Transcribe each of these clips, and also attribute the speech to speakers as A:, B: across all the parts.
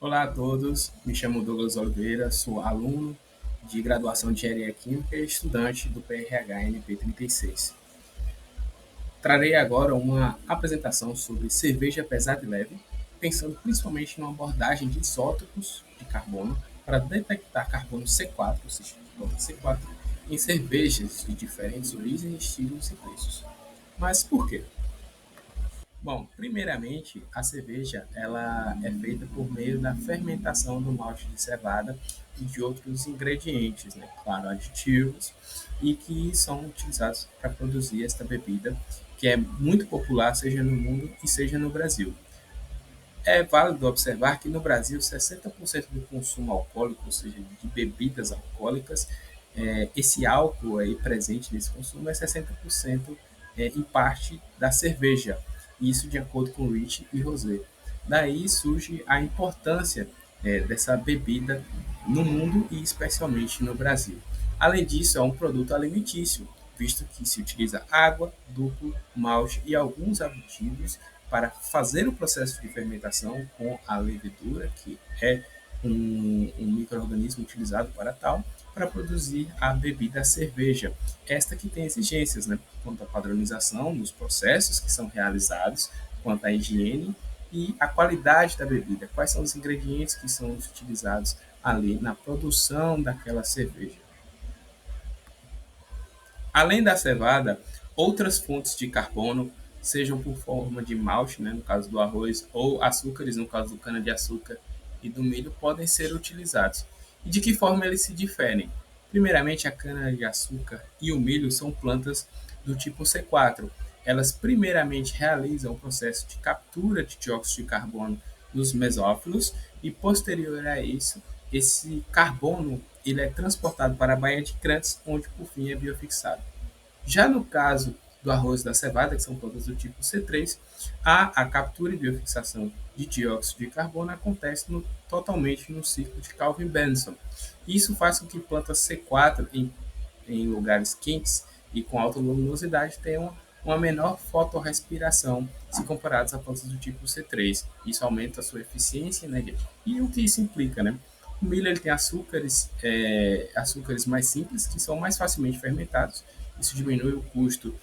A: Olá a todos, me chamo Douglas Oliveira, sou aluno de graduação de Engenharia Química e estudante do PRH NP36. Trarei agora uma apresentação sobre cerveja pesada e leve, pensando principalmente numa abordagem de isótopos de carbono para detectar carbono C4, ou seja, C4, em cervejas de diferentes origens, estilos e preços. Mas por quê? Bom, primeiramente, a cerveja ela é feita por meio da fermentação do malte de cevada e de outros ingredientes, né? Claro, aditivos, e que são utilizados para produzir esta bebida, que é muito popular, seja no mundo e seja no Brasil. É válido observar que no Brasil 60% do consumo alcoólico, ou seja, de bebidas alcoólicas, esse álcool aí presente nesse consumo é 60% em parte da cerveja. Isso de acordo com Rich e Rosé. Daí surge a importância dessa bebida no mundo e especialmente no Brasil. Além disso, é um produto alimentício, visto que se utiliza água, lúpulo, malte e alguns aditivos para fazer o processo de fermentação com a levedura, que é um microorganismo utilizado para tal, para produzir a bebida cerveja. Esta que tem exigências, né, quanto à padronização nos processos que são realizados, quanto à higiene e a qualidade da bebida, quais são os ingredientes que são utilizados ali na produção daquela cerveja. Além da cevada, outras fontes de carbono, sejam por forma de malte, né, no caso do arroz, ou açúcares, no caso do cana-de-açúcar e do milho, podem ser utilizados. E de que forma eles se diferem? Primeiramente, a cana-de-açúcar e o milho são plantas do tipo C4. Elas primeiramente realizam o processo de captura de dióxido de carbono nos mesófilos e posterior a isso, esse carbono ele é transportado para a baía de Krantz, onde por fim é biofixado. Já no caso do arroz da cevada, que são plantas do tipo C3, a captura e biofixação de dióxido de carbono acontece totalmente no ciclo de Calvin-Benson. Isso faz com que plantas C4 em lugares quentes e com alta luminosidade tenham uma menor fotorrespiração se comparados a plantas do tipo C3. Isso aumenta a sua eficiência energética. E o que isso implica, né? O milho ele tem açúcares mais simples, que são mais facilmente fermentados. Isso diminui o custo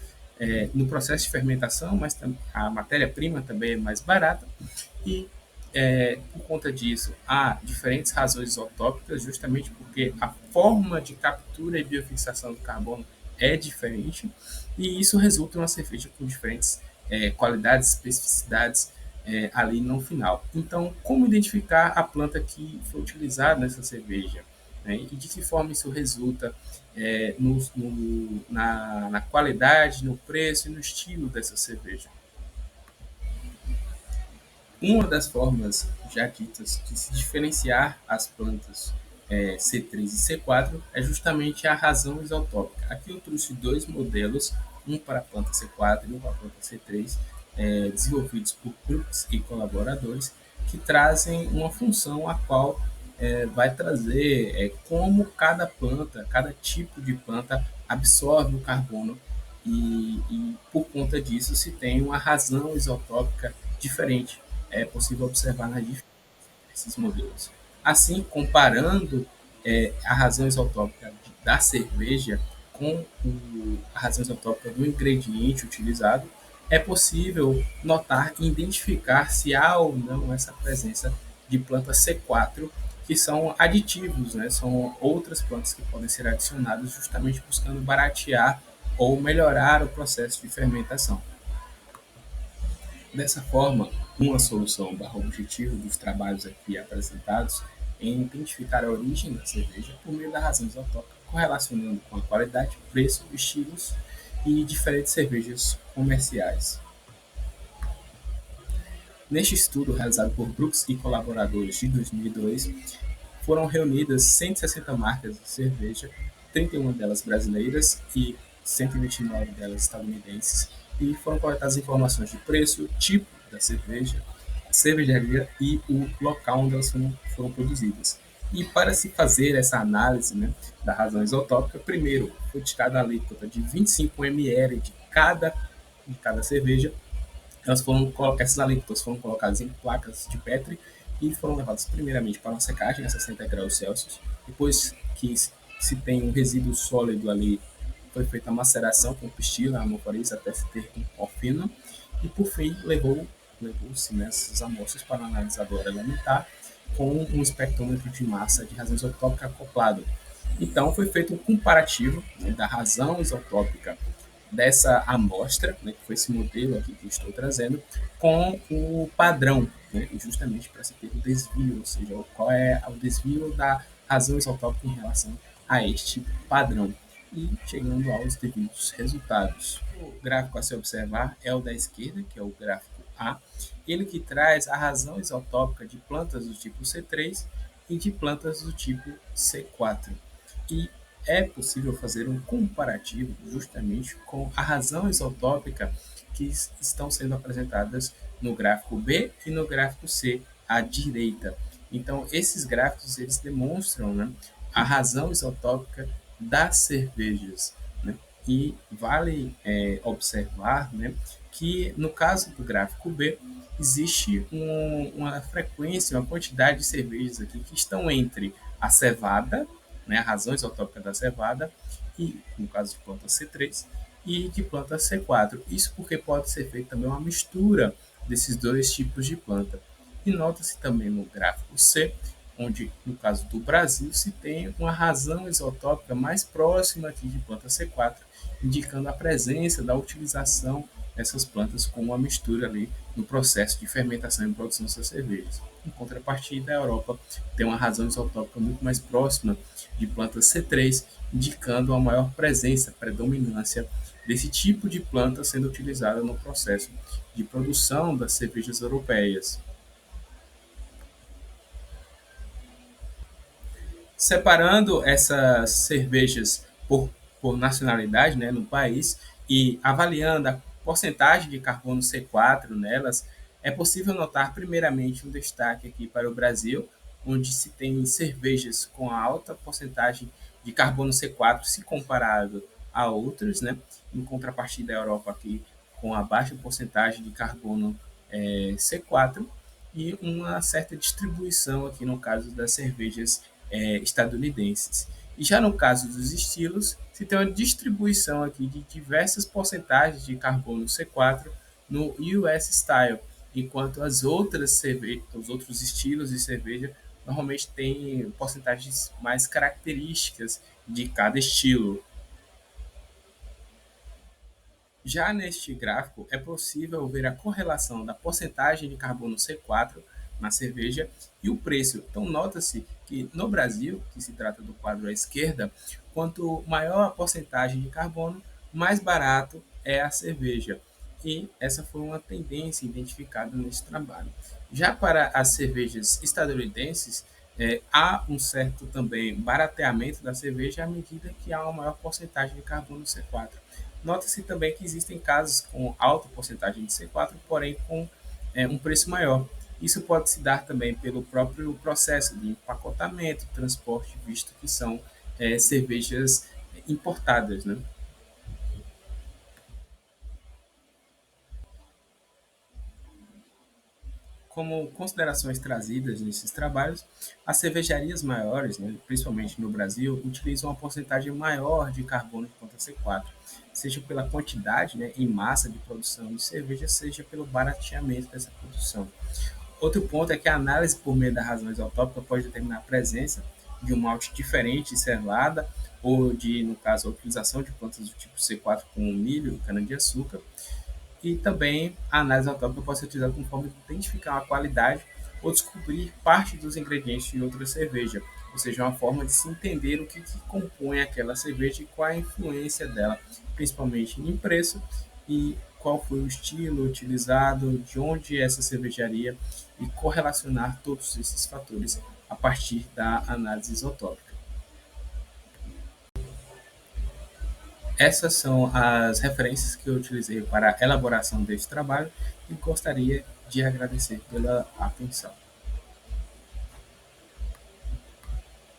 A: no processo de fermentação, mas a matéria-prima também é mais barata. E por conta disso, há diferentes razões isotópicas, justamente porque a forma de captura e biofixação do carbono é diferente, e isso resulta em uma cerveja com diferentes qualidades, especificidades ali no final. Então, como identificar a planta que foi utilizada nessa cerveja? Né? E de que forma isso resulta na qualidade, no preço e no estilo dessa cerveja? Uma das formas já ditas de se diferenciar as plantas C3 e C4 é justamente a razão isotópica. Aqui eu trouxe dois modelos, um para a planta C4 e um para a planta C3, desenvolvidos por Brooks e colaboradores, que trazem uma função a qual vai trazer como cada planta, cada tipo de planta absorve o carbono e por conta disso se tem uma razão isotópica diferente. É possível observar nas esses modelos. Assim, comparando a razão isotópica da cerveja com a razão isotópica do ingrediente utilizado, é possível notar e identificar se há ou não essa presença de plantas C4, que são aditivos, né? São outras plantas que podem ser adicionadas justamente buscando baratear ou melhorar o processo de fermentação. Dessa forma, uma solução barra objetivo dos trabalhos aqui apresentados é identificar a origem da cerveja por meio da razão isotópica, correlacionando com a qualidade, preço, estilos e diferentes cervejas comerciais. Neste estudo realizado por Brooks e colaboradores de 2002, foram reunidas 160 marcas de cerveja, 31 delas brasileiras e 129 delas estadunidenses, e foram coletadas informações de preço, tipo da cerveja, cervejaria e o local onde elas foram produzidas. E para se fazer essa análise, né, da razão isotópica, primeiro foi tirada a alíquota de 25 ml de cada cerveja. Essas alíquotas foram colocadas em placas de Petri e foram levadas primeiramente para uma secagem a 60 graus Celsius. Depois que se tem um resíduo sólido ali, foi feita a maceração com pistila, amoforiz, até se ter um pó fino. E por fim, levou-se essas amostras para a analisadora elementar com um espectrômetro de massa de razão isotópica acoplado. Então, foi feito um comparativo, né, da razão isotópica dessa amostra, né, que foi esse modelo aqui que eu estou trazendo, com o padrão, né, justamente para se ter o desvio, ou seja, qual é o desvio da razão isotópica em relação a este padrão. E chegando aos devidos resultados. O gráfico a se observar é o da esquerda, que é o gráfico A, ele que traz a razão isotópica de plantas do tipo C3 e de plantas do tipo C4. E é possível fazer um comparativo justamente com a razão isotópica que estão sendo apresentadas no gráfico B e no gráfico C à direita. Então, esses gráficos eles demonstram, né, a razão isotópica das cervejas. Né? E vale observar, né, que no caso do gráfico B, existe uma frequência, uma quantidade de cervejas aqui que estão entre a cevada, né, a razão isotópica da cevada, e no caso de planta C3, e de planta C4. Isso porque pode ser feita também uma mistura desses dois tipos de planta. E nota-se também no gráfico C, onde no caso do Brasil se tem uma razão isotópica mais próxima aqui de planta C4, indicando a presença da utilização dessas plantas como uma mistura ali no processo de fermentação e produção dessas cervejas. Em contrapartida, a Europa tem uma razão isotópica muito mais próxima de planta C3, indicando uma maior presença, predominância desse tipo de planta sendo utilizada no processo de produção das cervejas europeias. Separando essas cervejas por nacionalidade, né, no país, e avaliando a porcentagem de carbono C4 nelas, é possível notar primeiramente um destaque aqui para o Brasil, onde se tem cervejas com alta porcentagem de carbono C4 se comparado a outros, né? Em contrapartida da Europa aqui com a baixa porcentagem de carbono C4 e uma certa distribuição aqui no caso das cervejas estadunidenses. E já no caso dos estilos, se tem uma distribuição aqui de diversas porcentagens de carbono C4 no US Style, enquanto os outros estilos de cerveja normalmente têm porcentagens mais características de cada estilo. Já neste gráfico, é possível ver a correlação da porcentagem de carbono C4 na cerveja e o preço. Então, nota-se que no Brasil, que se trata do quadro à esquerda, quanto maior a porcentagem de carbono, mais barato é a cerveja. E essa foi uma tendência identificada nesse trabalho. Já para as cervejas estadunidenses, há um certo também barateamento da cerveja à medida que há uma maior porcentagem de carbono C4. Nota-se também que existem casos com alta porcentagem de C4, porém com um preço maior. Isso pode se dar também pelo próprio processo de empacotamento, transporte, visto que são cervejas importadas. Né? Como considerações trazidas nesses trabalhos, as cervejarias maiores, né, principalmente no Brasil, utilizam uma porcentagem maior de carbono quanto a C4, seja pela quantidade, né, em massa de produção de cerveja, seja pelo barateamento dessa produção. Outro ponto é que a análise por meio da razão isotópica pode determinar a presença de um malte diferente de cevada ou de, no caso, a utilização de plantas do tipo C4 com milho e cana-de-açúcar, e também a análise autópica pode ser utilizada como forma de identificar a qualidade ou descobrir parte dos ingredientes de outra cerveja, ou seja, uma forma de se entender o que compõe aquela cerveja e qual a influência dela, principalmente em preço e qual foi o estilo utilizado, de onde é essa cervejaria e correlacionar todos esses fatores a partir da análise isotópica. Essas são as referências que eu utilizei para a elaboração deste trabalho e gostaria de agradecer pela atenção.